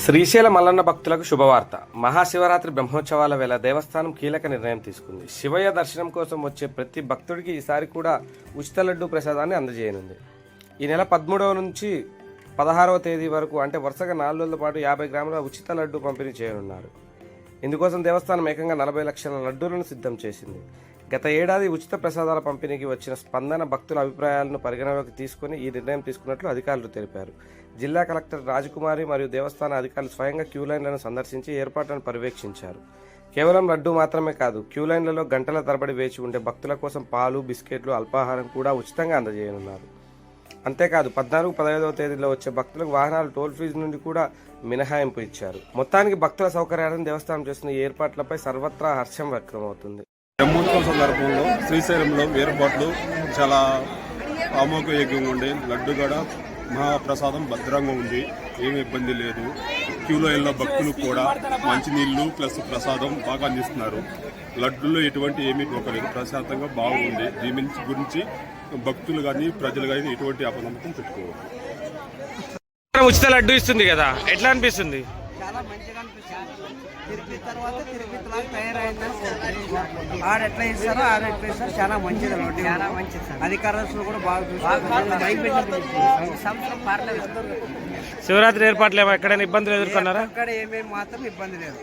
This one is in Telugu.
శ్రీశైల మల్లన్న భక్తులకు శుభవార్త. మహాశివరాత్రి బ్రహ్మోత్సవాల వేళ దేవస్థానం కీలక నిర్ణయం తీసుకుంది. శివయ్య దర్శనం కోసం వచ్చే ప్రతి భక్తుడికి ఈసారి కూడా ఉచిత లడ్డు ప్రసాదాన్ని అందజేయనుంది. ఈ నెల 13వ నుంచి 16వ తేదీ వరకు, అంటే వరుసగా 4 రోజుల పాటు 50 గ్రాముల ఉచిత లడ్డు పంపిణీ చేయనున్నారు. ఇందుకోసం దేవస్థానం ఏకంగా 40 లక్షల లడ్డూలను సిద్ధం చేసింది. గత ఏడాది ఉచిత ప్రసాదాల పంపిణీకి వచ్చిన స్పందన, భక్తుల అభిప్రాయాలను పరిగణలోకి తీసుకుని ఈ నిర్ణయం తీసుకున్నట్లు అధికారులు తెలిపారు. జిల్లా కలెక్టర్ రాజకుమారి మరియు దేవస్థాన అధికారులు స్వయంగా క్యూలైన్లను సందర్శించి ఏర్పాట్లను పర్యవేక్షించారు. కేవలం లడ్డు మాత్రమే కాదు, క్యూలైన్లలో గంటల తరబడి వేచి ఉండే భక్తుల కోసం పాలు, బిస్కెట్లు, అల్పాహారం కూడా ఉచితంగా అందజేయనున్నారు. అంతేకాదు 14, 15వ తేదీలో వచ్చే భక్తులకు వాహనాలు టోల్ ఫీజు నుండి కూడా మినహాయింపు ఇచ్చారు. మొత్తానికి భక్తుల సౌకర్యాలను దేవస్థానం చేస్తున్న ఏర్పాట్లపై సర్వత్రా హర్షం వ్యక్తమవుతుంది. బ్రహ్మోత్సవం సందర్భంలో శ్రీశైలంలో ఏర్పాట్లు చాలా ఆమోదయోగ్యంగా ఉండే. లడ్డు కూడా మహాప్రసాదం భద్రంగా ఉంది, ఏమి ఇబ్బంది లేదు. క్యూలో వెళ్ళిన భక్తులు కూడా మంచినీళ్ళు ప్లస్ ప్రసాదం బాగా అందిస్తున్నారు. లడ్డులో ఎటువంటి ఏమీ ఒకరికి ప్రశాంతంగా బాగుంది. దీని గురించి భక్తులు కానీ ప్రజలు కానీ ఎటువంటి అపనమ్మకం పెట్టుకోవాలి. ఉచిత లడ్డు ఇస్తుంది కదా, ఎట్లా అనిపిస్తుంది? చాలా మంచిగా అనిపిస్తుంది. తిరిగి తర్వాత తిరుపతిలాగా తయారైందని ఆడెట్లా ఇస్తారో ఆడెట్లా ఇస్తారు. చాలా మంచిది లడ్డు, చాలా మంచిది. అధికారులు కూడా బాగా శివరాత్రి ఏర్పాట్లు ఏమో ఎక్కడైనా ఇబ్బందులు ఎదుర్కొన్నారా? అక్కడ ఏమేమి మాత్రం ఇబ్బంది లేదు.